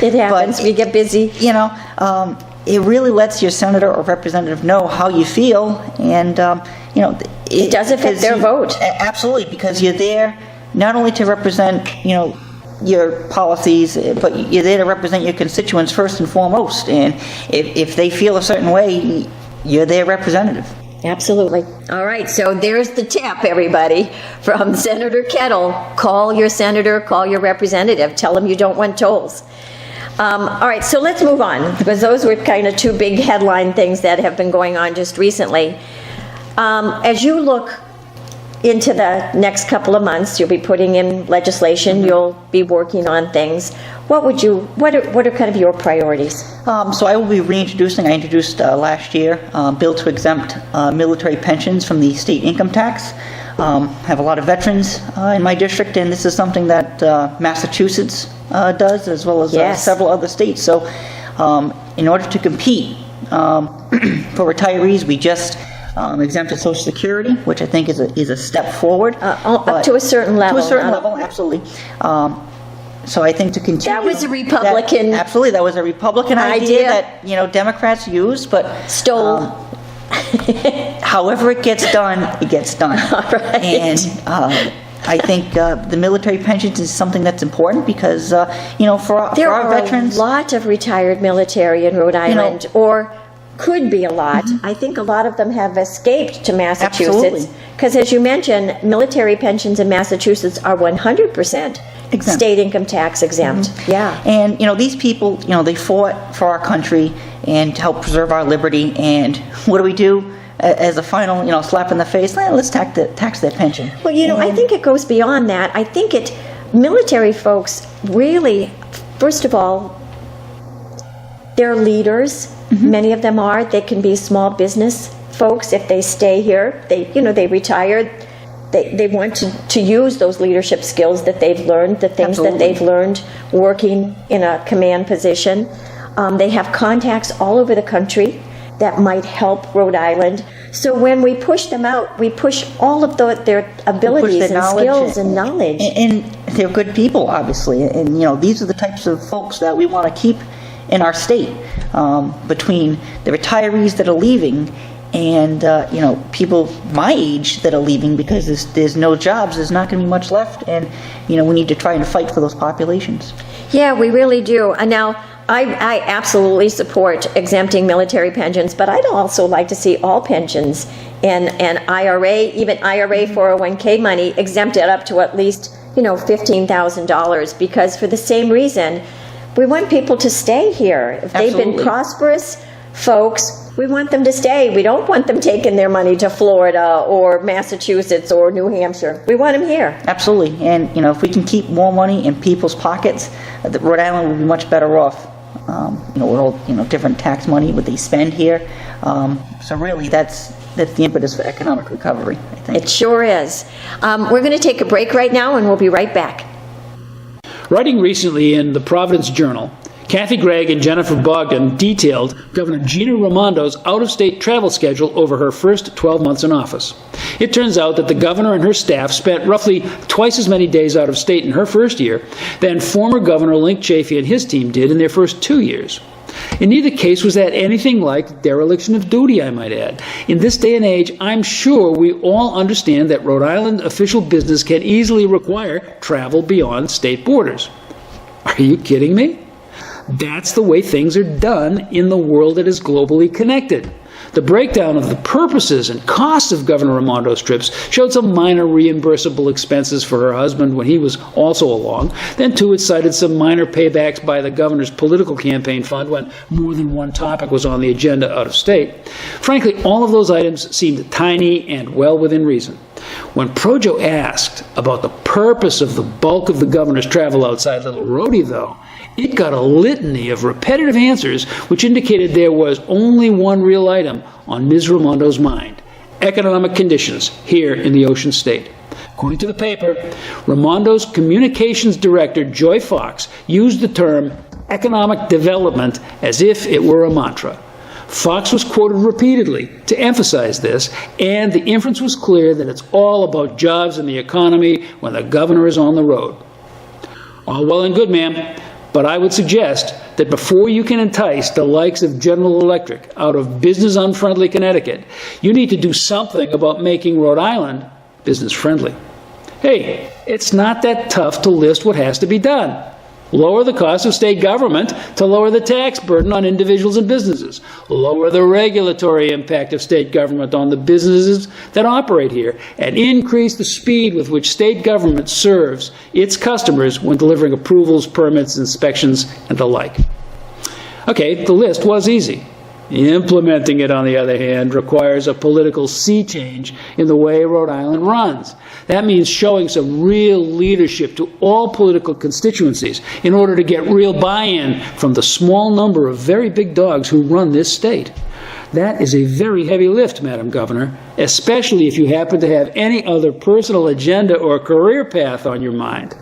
It happens. We get busy. It really lets your senator or representative know how you feel, and it does affect their vote. Absolutely, because you're there not only to represent your policies, but you're there to represent your constituents first and foremost. And if they feel a certain way, you're their representative. Absolutely. All right, so there's the tip, everybody, from Senator Kettle. Call your senator, call your representative, tell them you don't want tolls. All right, so let's move on, because those were kind of two big headline things that have been going on just recently. As you look into the next couple of months, you'll be putting in legislation, you'll be working on things. What are kind of your priorities? So I will be reintroducing, I introduced last year, bill to exempt military pensions from the state income tax. Have a lot of veterans in my district, and this is something that Massachusetts does, as well as several other states. So in order to compete for retirees, we just exempted Social Security, which I think is a step forward. Up to a certain level. To a certain level, absolutely. So I think to continue. That was a Republican. Absolutely, that was a Republican idea that Democrats used, but stole. However it gets done, it gets done. All right. And I think the military pensions is something that's important because for our veterans, there are a lot of retired military in Rhode Island, or could be a lot. Mm-hmm. I think a lot of them have escaped to Massachusetts because, as you mentioned, military pensions in Massachusetts are 100% state income tax exempt. Mm-hmm. Yeah. And these people, they fought for our country and to help preserve our liberty. And what do we do as a final, slap in the face? Let's tax their pension. Well, I think it goes beyond that. I think military folks really, first of all, they're leaders. Mm-hmm. Many of them are. They can be small business folks if they stay here. They retire. They want to use those leadership skills that they've learned, the things that they've learned working in a command position. They have contacts all over the country that might help Rhode Island. So when we push them out, we push all of their abilities and skills and knowledge. And they're good people, obviously. And these are the types of folks that we want to keep in our state. Between the retirees that are leaving and people my age that are leaving because there's no jobs, there's not going to be much left, and we need to try and fight for those populations. Yeah, we really do. And now I absolutely support exempting military pensions, but I'd also like to see all pensions and IRA, even IRA 401k money exempted up to at least $15,000, because for the same reason, we want people to stay here. If they've been prosperous folks, we want them to stay. We don't want them taking their money to Florida or Massachusetts or New Hampshire. We want them here. Absolutely. And, if we can keep more money in people's pockets, Rhode Island will be much better off. With all, different tax money, what they spend here. So really, that's the impetus for economic recovery, I think. It sure is. We're going to take a break right now, and we'll be right back. Writing recently in the Providence Journal, Kathy Gregg and Jennifer Bogdan detailed Governor Gina Raimondo's out-of-state travel schedule over her first 12 months in office. It turns out that the governor and her staff spent roughly twice as many days out of state in her first year than former Governor Link Chafee and his team did in their first 2 years. In neither case was that anything like dereliction of duty, I might add. In this day and age, I'm sure we all understand that Rhode Island official business can easily require travel beyond state borders. Are you kidding me? That's the way things are done in the world that is globally connected. The breakdown of the purposes and costs of Governor Raimondo's trips showed some minor reimbursable expenses for her husband when he was also along. Then, too, it cited some minor paybacks by the governor's political campaign fund when more than one topic was on the agenda out of state. Frankly, all of those items seemed tiny and well within reason. When Projo asked about the purpose of the bulk of the governor's travel outside Little Rhodey, though, it got a litany of repetitive answers which indicated there was only one real item on Ms. Raimondo's mind: economic conditions here in the Ocean State. According to the paper, Raimondo's communications director, Joy Fox, used the term economic development as if it were a mantra. Fox was quoted repeatedly to emphasize this, and the inference was clear that it's all about jobs and the economy when the governor is on the road. All well and good, ma'am, but I would suggest that before you can entice the likes of General Electric out of business-unfriendly Connecticut, you need to do something about making Rhode Island business-friendly. Hey, it's not that tough to list what has to be done. Lower the cost of state government to lower the tax burden on individuals and businesses. Lower the regulatory impact of state government on the businesses that operate here. And increase the speed with which state government serves its customers when delivering approvals, permits, inspections, and the like. Okay, the list was easy. Implementing it, on the other hand, requires a political sea change in the way Rhode Island runs. That means showing some real leadership to all political constituencies in order to get real buy-in from the small number of very big dogs who run this state. That is a very heavy lift, Madam Governor, especially if you happen to have any other personal agenda or career path on your mind.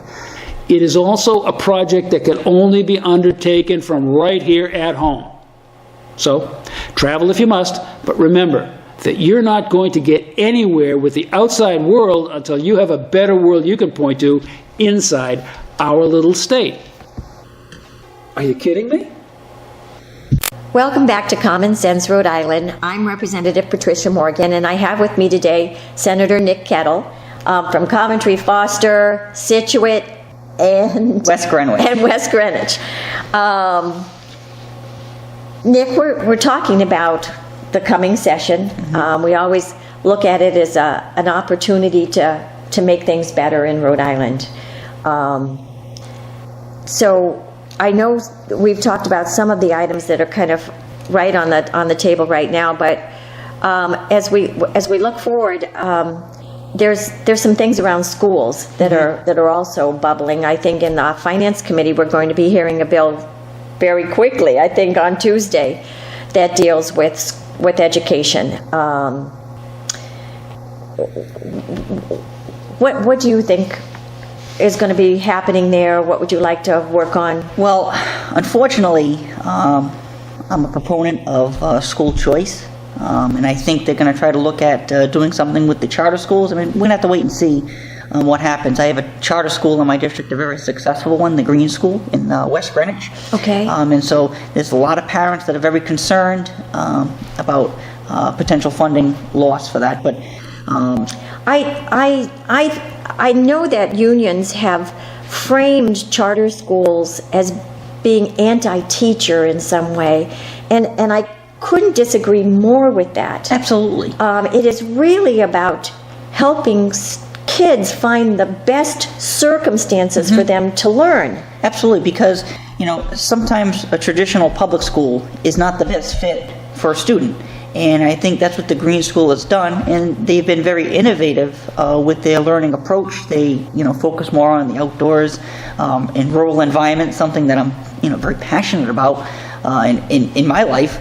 It is also a project that can only be undertaken from right here at home. So, travel if you must, but remember that you're not going to get anywhere with the outside world until you have a better world you can point to inside our little state. Are you kidding me? Welcome back to Common Sense Rhode Island. I'm Representative Patricia Morgan, and I have with me today Senator Nick Kettle from Coventry, Foster, Scituate, and West Greenwich. Nick, we're talking about the coming session. We always look at it as an opportunity to make things better in Rhode Island. So I know we've talked about some of the items that are kind of right on the table right now, but as we look forward, there's some things around schools that are also bubbling. I think in the Finance Committee we're going to be hearing a bill very quickly, I think on Tuesday, that deals with education. What do you think is going to be happening there? What would you like to work on? Well, unfortunately, I'm a proponent of school choice, and I think they're going to try to look at doing something with the charter schools. I mean, we're going to have to wait and see what happens. I have a charter school in my district, a very successful one, the Green School in West Greenwich. Okay. And so there's a lot of parents that are very concerned about potential funding loss for that. But I know that unions have framed charter schools as being anti-teacher in some way, and I couldn't disagree more with that. Absolutely. It is really about helping kids find the best circumstances for them to learn. Absolutely, because sometimes a traditional public school is not the best fit for a student. And I think that's what the Green School has done, and they've been very innovative with their learning approach. They, focus more on the outdoors and rural environment, something that I'm, very passionate about in my life.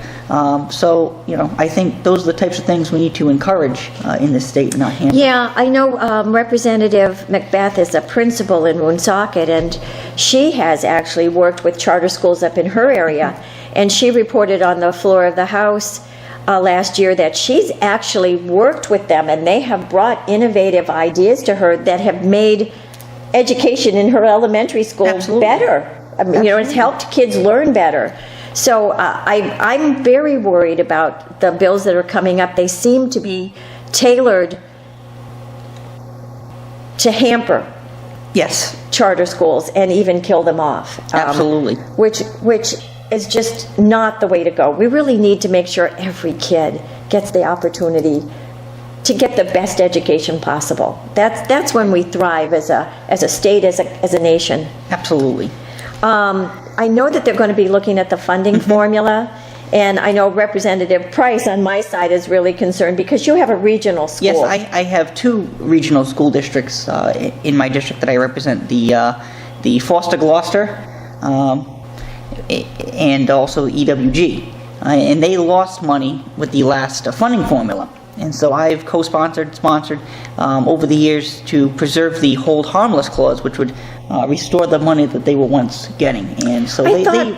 So, I think those are the types of things we need to encourage in this state and not handle. Yeah, I know Representative Macbeth is a principal in Woonsocket, and she has actually worked with charter schools up in her area, and she reported on the floor of the House last year that she's actually worked with them, and they have brought innovative ideas to her that have made education in her elementary school better. I mean, it's helped kids learn better. So I'm very worried about the bills that are coming up. They seem to be tailored to hamper charter schools and even kill them off. Absolutely. Which is just not the way to go. We really need to make sure every kid gets the opportunity to get the best education possible. That's when we thrive as a state, as a nation. Absolutely. I know that they're going to be looking at the funding formula, and I know Representative Price on my side is really concerned because you have a regional school. Yes, I have 2 regional school districts in my district that I represent, the Foster Gloucester and also EWG. And they lost money with the last funding formula. And so I've sponsored over the years to preserve the hold harmless clause, which would restore the money that they were once getting. And so I thought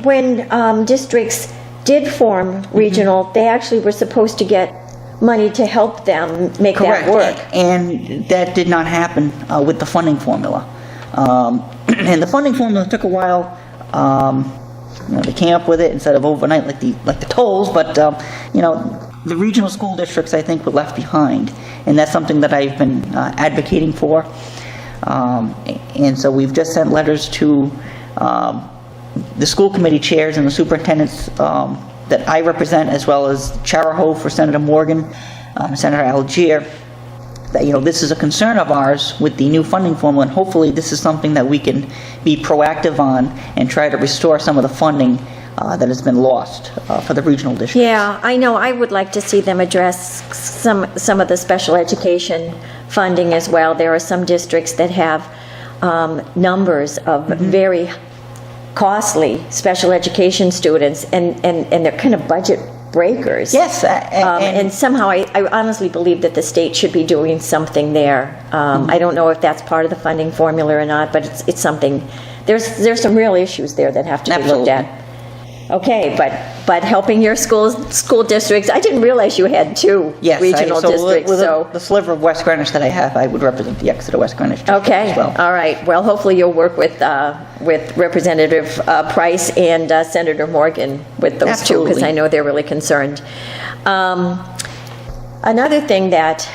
when districts did form regional, they actually were supposed to get money to help them make correct. that work. And that did not happen with the funding formula. And the funding formula took a while. They came up with it instead of overnight like the tolls, but the regional school districts, I think, were left behind, and that's something that I've been advocating for. And so we've just sent letters to the school committee chairs and the superintendents that I represent, as well as Charahoe for Senator Morgan, Senator Algier, that this is a concern of ours with the new funding formula, and hopefully this is something that we can be proactive on and try to restore some of the funding that has been lost for the regional districts. Yeah, I know. I would like to see them address some of the special education funding as well. There are some districts that have numbers of very costly special education students, and they're kind of budget breakers. Yes. And somehow I honestly believe that the state should be doing something there. I don't know if that's part of the funding formula or not, but it's something. There's some real issues there that have to be looked at. Okay, but helping your school districts, I didn't realize you had 2 regional districts. With the sliver of West Greenwich that I have, I would represent the Exeter West Greenwich district as well. All right. Well, hopefully you'll work with Representative Price and Senator Morgan with those 2, because I know they're really concerned. Another thing that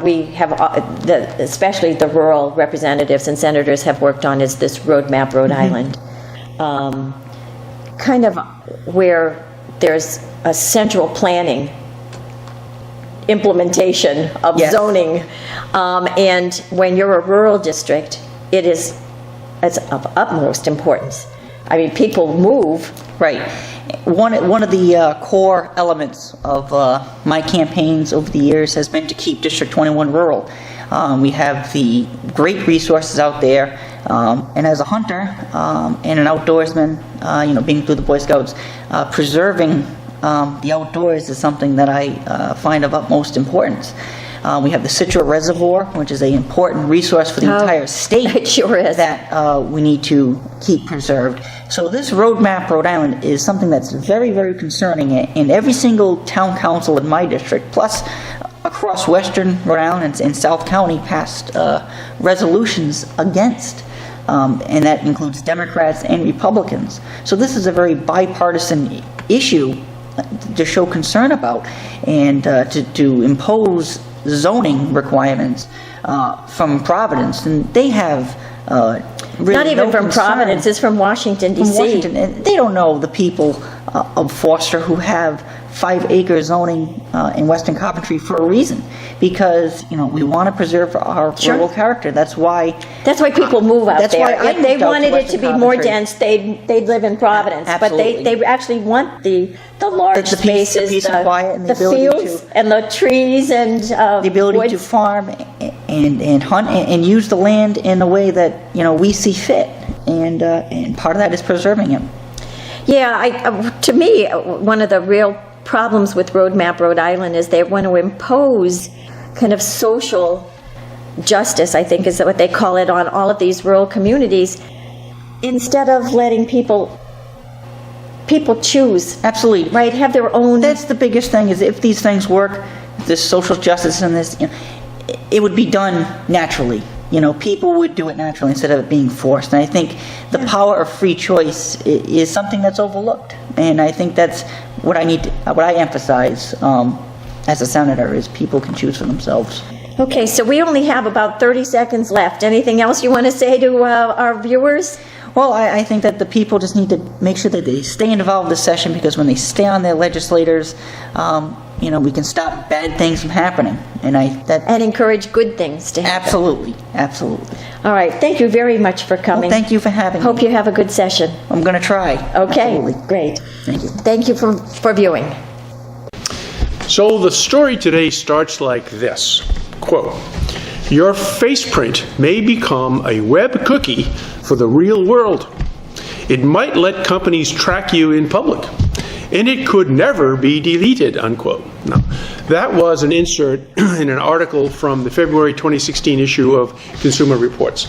we have, especially the rural representatives and senators have worked on, is this Roadmap Rhode Island. Kind of where there's a central planning implementation of zoning, and when you're a rural district, it's of utmost importance. I mean, people move. Right. One of the core elements of my campaigns over the years has been to keep District 21 rural. We have the great resources out there, and as a hunter and an outdoorsman, being through the Boy Scouts, preserving the outdoors is something that I find of utmost importance. We have the Citra Reservoir, which is an important resource for the entire state. It sure is. That we need to keep preserved. So this Roadmap Rhode Island is something that's very, very concerning, and every single town council in my district, plus across western Rhode Island and South County, passed resolutions against, and that includes Democrats and Republicans. So this is a very bipartisan issue to show concern about, and to impose zoning requirements from Providence, and they have really not even from concern. Providence, it's from Washington, D.C. From Washington, and they don't know the people of Foster who have 5-acre zoning in Western Coventry for a reason, because we want to preserve our rural character. That's why people move out there. Why if they wanted it to be more dense, they'd live in Providence. But they actually want the large spaces, peace and quiet, and the fields and the trees and the ability woods. to farm and hunt and use the land in a way that we see fit, and part of that is preserving it. Yeah, to me, one of the real problems with Roadmap Rhode Island is they want to impose kind of social justice, I think is what they call it, on all of these rural communities, instead of letting people choose. Absolutely. Right, have their own. That's the biggest thing, is if these things work, this social justice and this, it would be done naturally. People would do it naturally instead of it being forced. And I think the power of free choice is something that's overlooked. And I think that's what I emphasize as a senator, is people can choose for themselves. Okay, so we only have about 30 seconds left. Anything else you want to say to our viewers? Well, I think that the people just need to make sure that they stay involved in the session, because when they stay on their legislators, we can stop bad things from happening. And encourage good things to happen. Absolutely, absolutely. All right, thank you very much for coming. Well, thank you for having me. Hope you have a good session. I'm going to try. Okay, Absolutely. great. Thank you. Thank you for viewing. So the story today starts like this, quote, "Your face print may become a web cookie for the real world. It might let companies track you in public, and it could never be deleted," unquote. Now, that was an insert in an article from the February 2016 issue of Consumer Reports.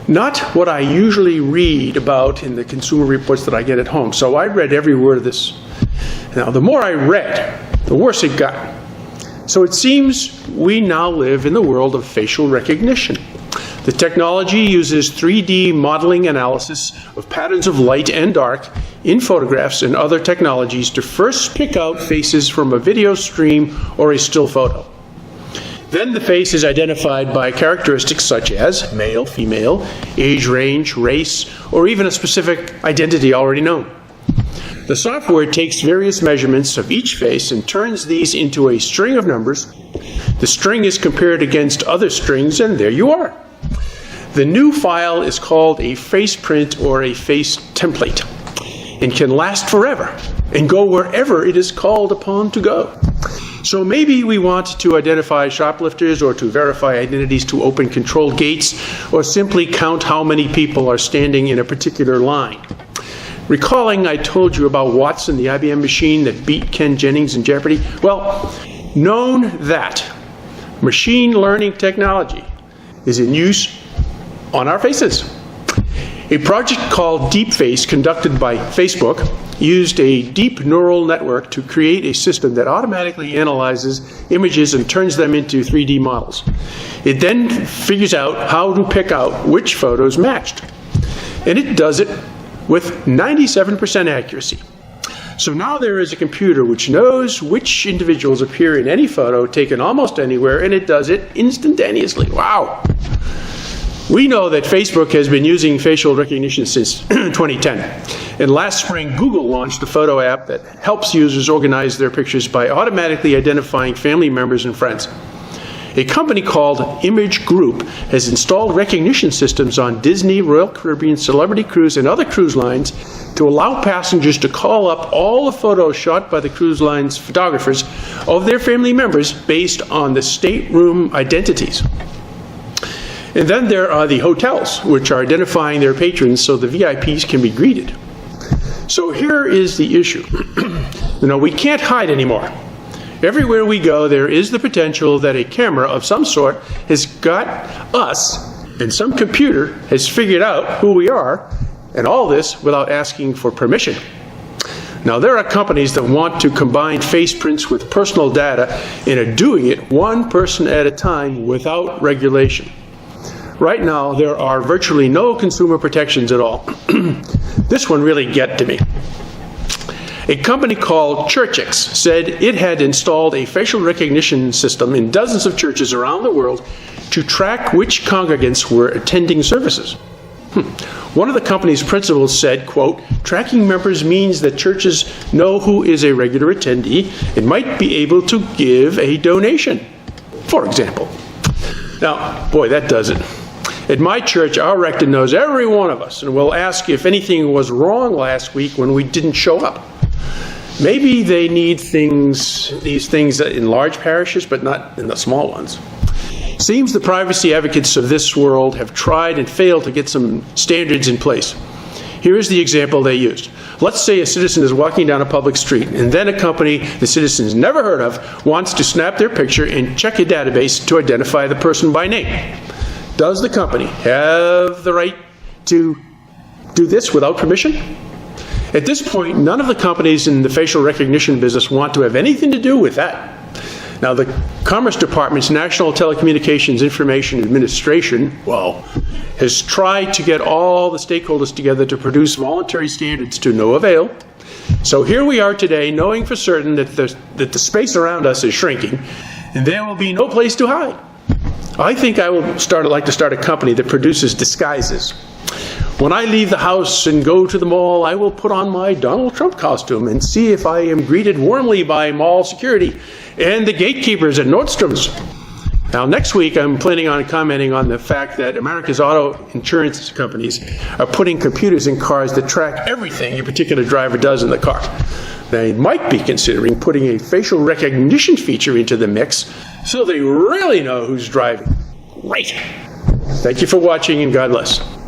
Not what I usually read about in the Consumer Reports that I get at home, so I read every word of this. Now, the more I read, the worse it got. So it seems we now live in the world of facial recognition. The technology uses 3D modeling analysis of patterns of light and dark in photographs and other technologies to first pick out faces from a video stream or a still photo. Then the face is identified by characteristics such as male, female, age range, race, or even a specific identity already known. The software takes various measurements of each face and turns these into a string of numbers. The string is compared against other strings, and there you are. The new file is called a face print or a face template and can last forever and go wherever it is called upon to go. So maybe we want to identify shoplifters or to verify identities to open controlled gates or simply count how many people are standing in a particular line. Recalling I told you about Watson, the IBM machine that beat Ken Jennings in Jeopardy? Well, known that machine learning technology is in use on our faces. A project called DeepFace, conducted by Facebook, used a deep neural network to create a system that automatically analyzes images and turns them into 3D models. It then figures out how to pick out which photos matched. And it does it with 97% accuracy. So now there is a computer which knows which individuals appear in any photo taken almost anywhere, and it does it instantaneously. Wow! We know that Facebook has been using facial recognition since 2010. And last spring, Google launched a photo app that helps users organize their pictures by automatically identifying family members and friends. A company called Image Group has installed recognition systems on Disney, Royal Caribbean, Celebrity Cruise, and other cruise lines to allow passengers to call up all the photos shot by the cruise line's photographers of their family members based on the stateroom identities. And then there are the hotels, which are identifying their patrons so the VIPs can be greeted. So here is the issue. We can't hide anymore. Everywhere we go, there is the potential that a camera of some sort has got us, and some computer has figured out who we are, and all this without asking for permission. Now, there are companies that want to combine face prints with personal data and are doing it one person at a time without regulation. Right now, there are virtually no consumer protections at all. This one really got to me. A company called Churchix said it had installed a facial recognition system in dozens of churches around the world to track which congregants were attending services. One of the company's principals said, quote, "Tracking members means that churches know who is a regular attendee and might be able to give a donation, for example." Now, boy, that does it. At my church, our rector knows every one of us and will ask if anything was wrong last week when we didn't show up. Maybe they need these things in large parishes, but not in the small ones. Seems the privacy advocates of this world have tried and failed to get some standards in place. Here is the example they used. Let's say a citizen is walking down a public street, and then a company the citizen's never heard of wants to snap their picture and check a database to identify the person by name. Does the company have the right to do this without permission? At this point, none of the companies in the facial recognition business want to have anything to do with that. Now, the Commerce Department's National Telecommunications Information Administration, has tried to get all the stakeholders together to produce voluntary standards to no avail. So here we are today, knowing for certain that the space around us is shrinking, and there will be no place to hide. I think I will like to start a company that produces disguises. When I leave the house and go to the mall, I will put on my Donald Trump costume and see if I am greeted warmly by mall security and the gatekeepers at Nordstrom's. Now, next week, I'm planning on commenting on the fact that America's auto insurance companies are putting computers in cars that track everything a particular driver does in the car. They might be considering putting a facial recognition feature into the mix so they really know who's driving. Great. Thank you for watching, and God bless.